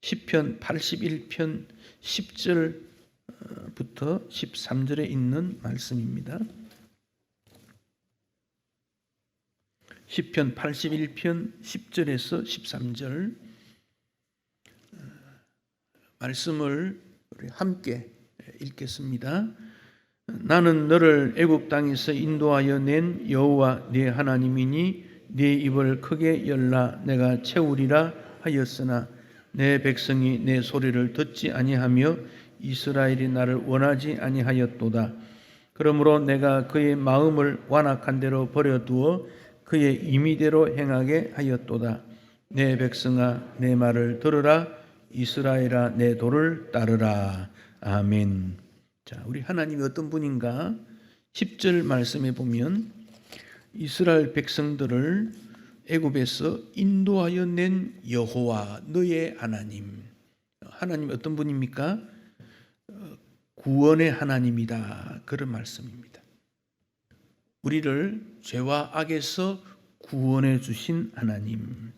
시편 81편 10절부터 13절에 있는 말씀입니다. 시편 81편 10절에서 13절 말씀을 우리 함께 읽겠습니다. 나는 너를 애굽 땅에서 인도하여 낸 여호와 네 하나님이니 네 입을 크게 열라 내가 채우리라 하였으나 내 백성이 내 소리를 듣지 아니하며 이스라엘이 나를 원하지 아니하였도다. 그러므로 내가 그의 마음을 완악한 대로 버려두어 그의 임의대로 행하게 하였도다. 내 백성아 내 말을 들으라 이스라엘아 내 도를 따르라. 아멘. 자, 우리 하나님이 어떤 분인가? 10절 말씀에 보면 이스라엘 백성들을 애굽에서 인도하여 낸 여호와 너의 하나님. 하나님이 어떤 분입니까? 구원의 하나님이다. 그런 말씀입니다. 우리를 죄와 악에서 구원해 주신 하나님.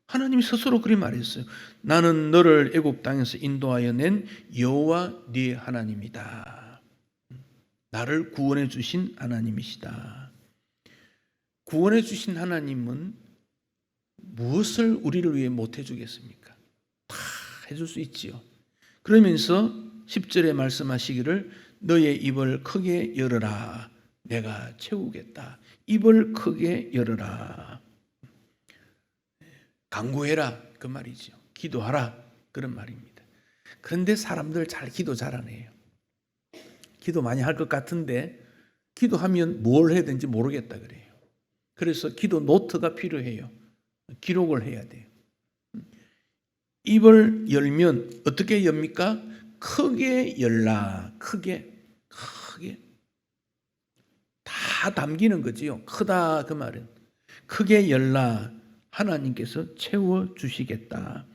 하나님이 스스로 그리 말했어요. 나는 너를 애굽 땅에서 인도하여 낸 여호와 네 하나님이다. 나를 구원해 주신 하나님이시다. 구원해 주신 하나님은 무엇을 우리를 위해 못 해주겠습니까? 다 해줄 수 있지요. 그러면서 10절에 말씀하시기를 너의 입을 크게 열어라. 내가 채우겠다. 입을 크게 열어라. 간구해라. 그 말이죠. 기도하라. 그런 말입니다. 그런데 사람들 잘 기도 잘 안 해요. 기도 많이 할 것 같은데 기도하면 뭘 해야 되는지 모르겠다 그래요. 그래서 기도 노트가 필요해요. 기록을 해야 돼요. 입을 열면 어떻게 엽니까? 크게 열라. 크게 다 담기는 거지요. 크다 그 말은. 크게 열라. 하나님께서 채워주시겠다.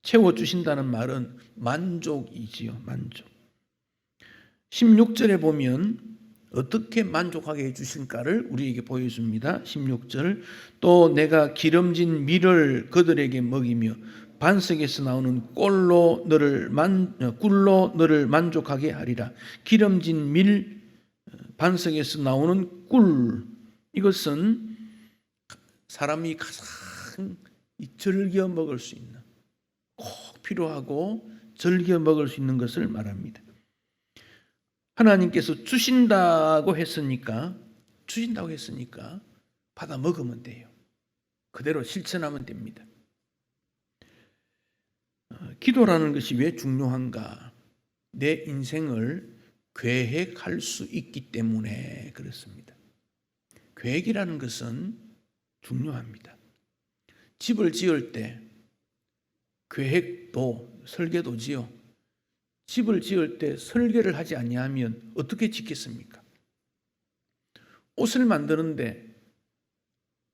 채워주신다는 말은 만족이지요. 만족. 16절에 보면 어떻게 만족하게 해주실까를 우리에게 보여줍니다. 16절 또 내가 기름진 밀을 그들에게 먹이며 반석에서 나오는 꿀로 너를 만족하게 하리라. 기름진 밀, 반석에서 나오는 꿀, 이것은 사람이 가장 즐겨 먹을 수 있는, 꼭 필요하고 즐겨 먹을 수 있는 것을 말합니다. 하나님께서 주신다고 했으니까 받아 먹으면 돼요. 그대로 실천하면 됩니다. 기도라는 것이 왜 중요한가? 내 인생을 계획할 수 있기 때문에 그렇습니다. 계획이라는 것은 중요합니다. 집을 지을 때 계획도 설계도지요. 집을 지을 때 설계를 하지 아니하면 어떻게 짓겠습니까? 옷을 만드는데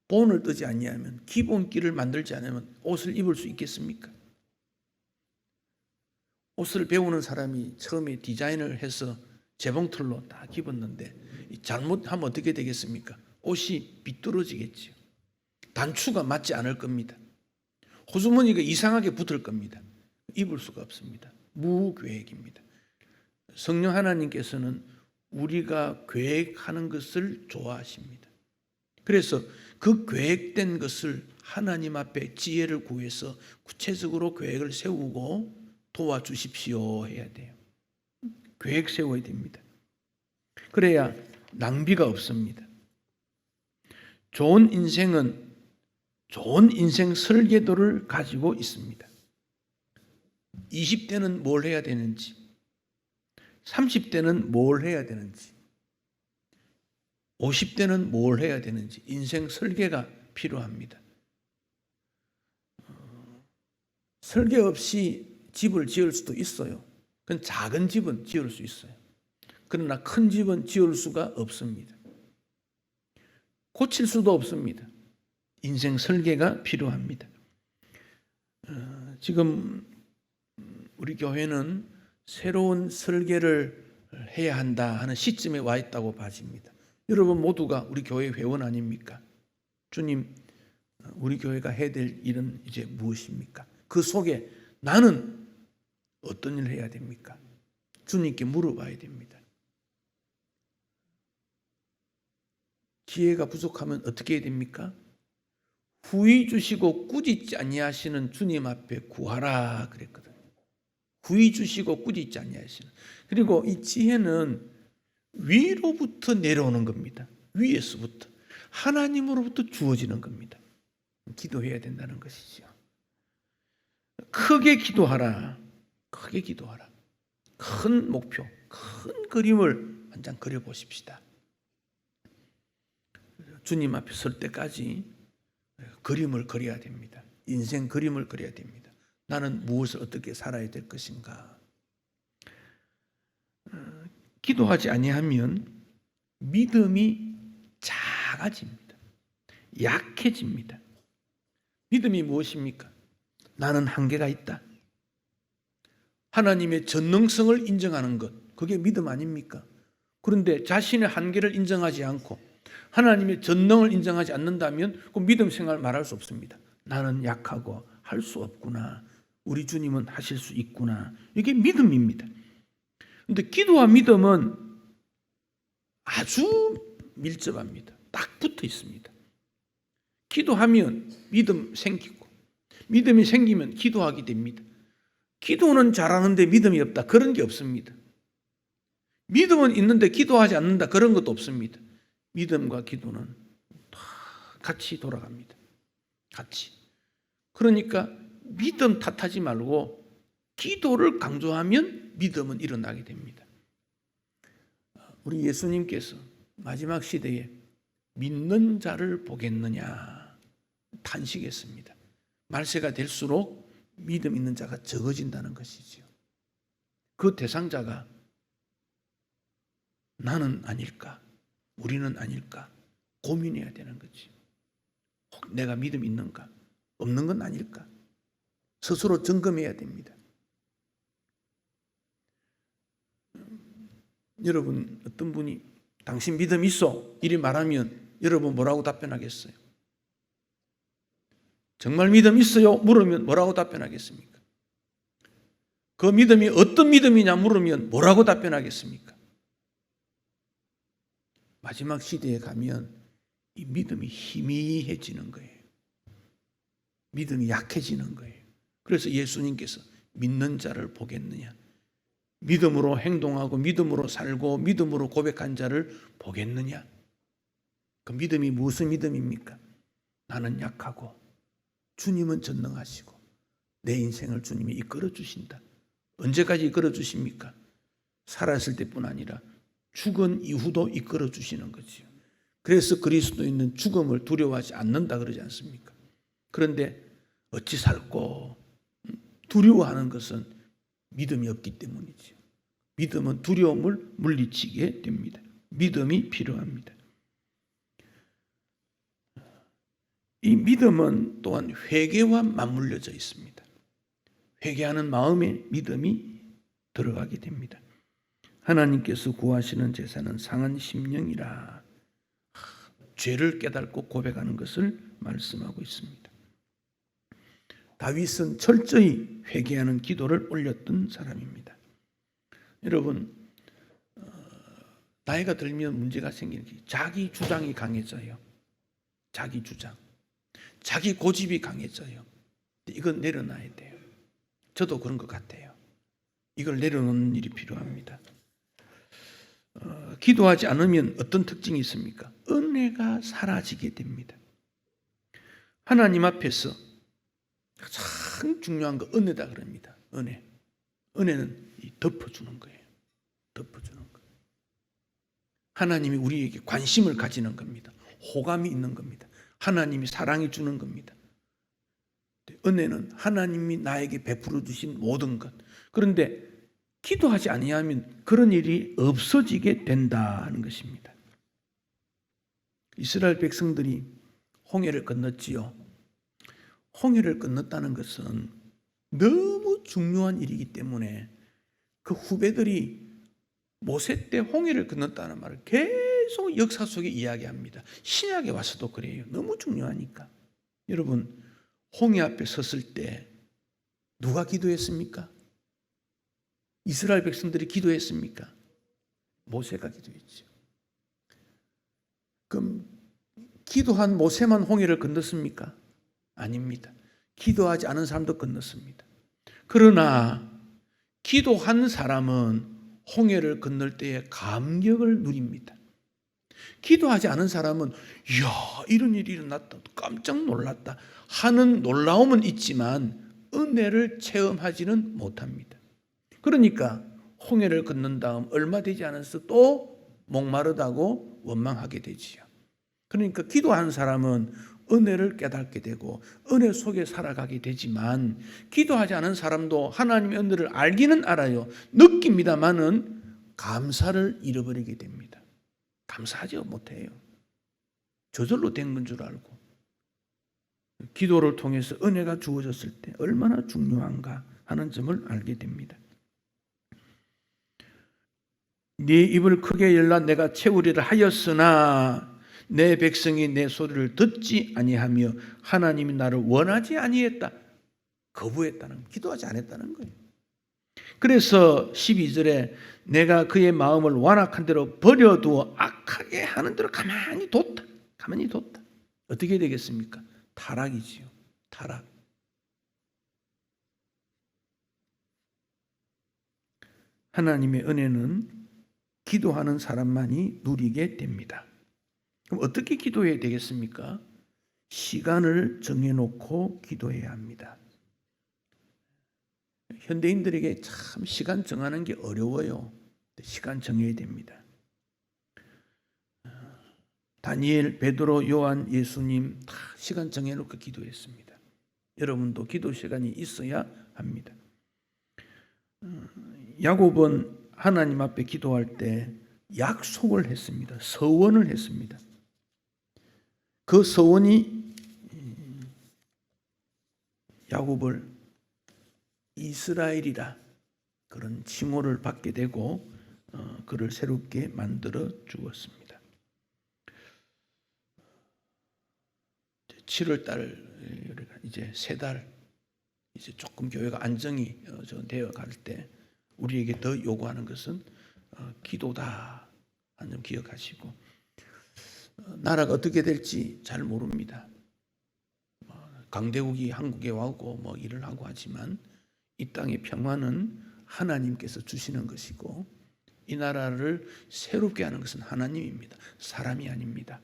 본을 뜨지 아니하면, 기본기를 만들지 않으면 옷을 입을 수 있겠습니까? 옷을 배우는 사람이 처음에 디자인을 해서 재봉틀로 다 입었는데 잘못하면 어떻게 되겠습니까? 옷이 비뚤어지겠지요. 단추가 맞지 않을 겁니다. 호주머니가 이상하게 붙을 겁니다. 입을 수가 없습니다. 무계획입니다. 성령 하나님께서는 우리가 계획하는 것을 좋아하십니다. 그래서 그 계획된 것을 하나님 앞에 지혜를 구해서 구체적으로 계획을 세우고 도와주십시오 해야 돼요. 계획 세워야 됩니다. 그래야 낭비가 없습니다. 좋은 인생은 좋은 인생 설계도를 가지고 있습니다. 20대는 뭘 해야 되는지, 30대는 뭘 해야 되는지, 50대는 뭘 해야 되는지 인생 설계가 필요합니다. 설계 없이 집을 지을 수도 있어요. 그건 작은 집은 지을 수 있어요. 그러나 큰 집은 지을 수가 없습니다. 고칠 수도 없습니다. 인생 설계가 필요합니다. 지금 우리 교회는 새로운 설계를 해야 한다 하는 시점에 와 있다고 봐집니다. 여러분 모두가 우리 교회 회원 아닙니까? 주님, 우리 교회가 해야 될 일은 이제 무엇입니까? 그 속에 나는 어떤 일을 해야 됩니까? 주님께 물어봐야 됩니다. 기회가 부족하면 어떻게 해야 됩니까? 후히 주시고 꾸짖지 아니하시는 주님 앞에 구하라 그랬거든요. 후히 주시고 꾸짖지 아니하시는. 그리고 이 지혜는 위로부터 내려오는 겁니다. 위에서부터 하나님으로부터 주어지는 겁니다. 기도해야 된다는 것이죠. 크게 기도하라. 크게 기도하라. 큰 목표, 큰 그림을 한 장 그려보십시다. 주님 앞에 설 때까지 그림을 그려야 됩니다. 인생 그림을 그려야 됩니다. 나는 무엇을 어떻게 살아야 될 것인가. 기도하지 아니하면 믿음이 작아집니다. 약해집니다. 믿음이 무엇입니까? 나는 한계가 있다. 하나님의 전능성을 인정하는 것, 그게 믿음 아닙니까? 그런데 자신의 한계를 인정하지 않고 하나님의 전능을 인정하지 않는다면 그 믿음 생활을 말할 수 없습니다. 나는 약하고 할 수 없구나. 우리 주님은 하실 수 있구나. 이게 믿음입니다. 그런데 기도와 믿음은 아주 밀접합니다. 딱 붙어 있습니다. 기도하면 믿음 생기고 믿음이 생기면 기도하게 됩니다. 기도는 잘하는데 믿음이 없다. 그런 게 없습니다. 믿음은 있는데 기도하지 않는다. 그런 것도 없습니다. 믿음과 기도는 다 같이 돌아갑니다. 같이. 그러니까 믿음 탓하지 말고 기도를 강조하면 믿음은 일어나게 됩니다. 우리 예수님께서 마지막 시대에 믿는 자를 보겠느냐 탄식했습니다. 말세가 될수록 믿음 있는 자가 적어진다는 것이지요. 그 대상자가 나는 아닐까? 우리는 아닐까? 고민해야 되는 거지. 혹 내가 믿음 있는가? 없는 건 아닐까? 스스로 점검해야 됩니다. 여러분, 어떤 분이 당신 믿음 있어? 이리 말하면 여러분 뭐라고 답변하겠어요? 정말 믿음 있어요? 물으면 뭐라고 답변하겠습니까? 그 믿음이 어떤 믿음이냐 물으면 뭐라고 답변하겠습니까? 마지막 시대에 가면 이 믿음이 희미해지는 거예요. 믿음이 약해지는 거예요. 그래서 예수님께서 믿는 자를 보겠느냐? 믿음으로 행동하고 믿음으로 살고 믿음으로 고백한 자를 보겠느냐? 그 믿음이 무슨 믿음입니까? 나는 약하고 주님은 전능하시고 내 인생을 주님이 이끌어 주신다. 언제까지 이끌어 주십니까? 살았을 때뿐 아니라 죽은 이후도 이끌어 주시는 거지요. 그래서 그리스도인은 죽음을 두려워하지 않는다 그러지 않습니까? 그런데 어찌 살고 두려워하는 것은 믿음이 없기 때문이죠. 믿음은 두려움을 물리치게 됩니다. 믿음이 필요합니다. 이 믿음은 또한 회개와 맞물려져 있습니다. 회개하는 마음에 믿음이 들어가게 됩니다. 하나님께서 구하시는 제사는 상한 심령이라 죄를 깨닫고 고백하는 것을 말씀하고 있습니다. 다윗은 철저히 회개하는 기도를 올렸던 사람입니다. 여러분, 나이가 들면 문제가 생기는 게 자기 주장이 강해져요. 자기 주장. 자기 고집이 강해져요. 이건 내려놔야 돼요. 저도 그런 것 같아요. 이걸 내려놓는 일이 필요합니다. 기도하지 않으면 어떤 특징이 있습니까? 은혜가 사라지게 됩니다. 하나님 앞에서 가장 중요한 거 은혜다 그럽니다. 은혜. 은혜는 덮어주는 거예요. 덮어주는 거. 하나님이 우리에게 관심을 가지는 겁니다. 호감이 있는 겁니다. 하나님이 사랑해 주는 겁니다. 은혜는 하나님이 나에게 베풀어 주신 모든 것. 그런데 기도하지 아니하면 그런 일이 없어지게 된다는 것입니다. 이스라엘 백성들이 홍해를 건넜지요. 홍해를 건넜다는 것은 너무 중요한 일이기 때문에 그 후배들이 모세 때 홍해를 건넜다는 말을 계속 역사 속에 이야기합니다. 신약에 와서도 그래요. 너무 중요하니까. 여러분, 홍해 앞에 섰을 때 누가 기도했습니까? 이스라엘 백성들이 기도했습니까? 모세가 기도했죠. 그럼 기도한 모세만 홍해를 건넜습니까? 아닙니다. 기도하지 않은 사람도 건넜습니다. 그러나 기도한 사람은 홍해를 건널 때에 감격을 누립니다. 기도하지 않은 사람은 이야, 이런 일이 일어났다, 깜짝 놀랐다 하는 놀라움은 있지만 은혜를 체험하지는 못합니다. 그러니까 홍해를 건넌 다음 얼마 되지 않아서 또 목마르다고 원망하게 되지요. 그러니까 기도하는 사람은 은혜를 깨닫게 되고 은혜 속에 살아가게 되지만, 기도하지 않은 사람도 하나님의 은혜를 알기는 알아요. 느낍니다만은 감사를 잃어버리게 됩니다. 감사하지 못해요. 저절로 된 건 줄 알고. 기도를 통해서 은혜가 주어졌을 때 얼마나 중요한가 하는 점을 알게 됩니다. 네 입을 크게 열라 내가 채우리라 하였으나 내 백성이 내 소리를 듣지 아니하며 하나님이 나를 원하지 아니했다. 거부했다는, 기도하지 않았다는 거예요. 그래서 12절에 내가 그의 마음을 완악한 대로 버려두어 악하게 하는 대로 가만히 뒀다. 가만히 뒀다. 어떻게 되겠습니까? 타락이지요. 타락. 하나님의 은혜는 기도하는 사람만이 누리게 됩니다. 그럼 어떻게 기도해야 되겠습니까? 시간을 정해놓고 기도해야 합니다. 현대인들에게 참 시간 정하는 게 어려워요. 시간 정해야 됩니다. 다니엘, 베드로, 요한, 예수님 다 시간 정해놓고 기도했습니다. 여러분도 기도 시간이 있어야 합니다. 야곱은 하나님 앞에 기도할 때 약속을 했습니다. 서원을 했습니다. 그 서원이 야곱을 이스라엘이라 그런 칭호를 받게 되고 그를 새롭게 만들어 주었습니다. 7월 달 이제 세 달 이제 조금 교회가 안정이 되어 갈 때 우리에게 더 요구하는 것은 기도다 하는 점 기억하시고, 나라가 어떻게 될지 잘 모릅니다. 강대국이 한국에 와고 일을 하고 하지만 이 땅의 평화는 하나님께서 주시는 것이고 이 나라를 새롭게 하는 것은 하나님입니다. 사람이 아닙니다.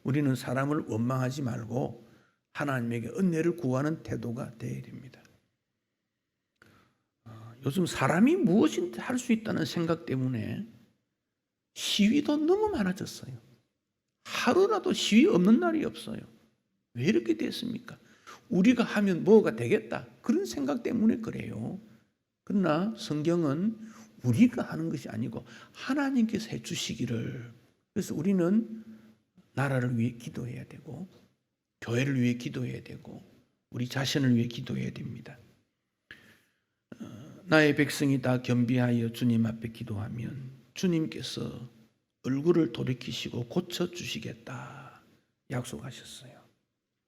우리는 사람을 원망하지 말고 하나님에게 은혜를 구하는 태도가 되어야 됩니다. 요즘 사람이 무엇인지 할 수 있다는 생각 때문에 시위도 너무 많아졌어요. 하루라도 시위 없는 날이 없어요. 왜 이렇게 됐습니까? 우리가 하면 뭐가 되겠다 그런 생각 때문에 그래요. 그러나 성경은 우리가 하는 것이 아니고 하나님께서 해주시기를, 그래서 우리는 나라를 위해 기도해야 되고 교회를 위해 기도해야 되고 우리 자신을 위해 기도해야 됩니다. 나의 백성이 다 겸비하여 주님 앞에 기도하면 주님께서 얼굴을 돌이키시고 고쳐주시겠다 약속하셨어요.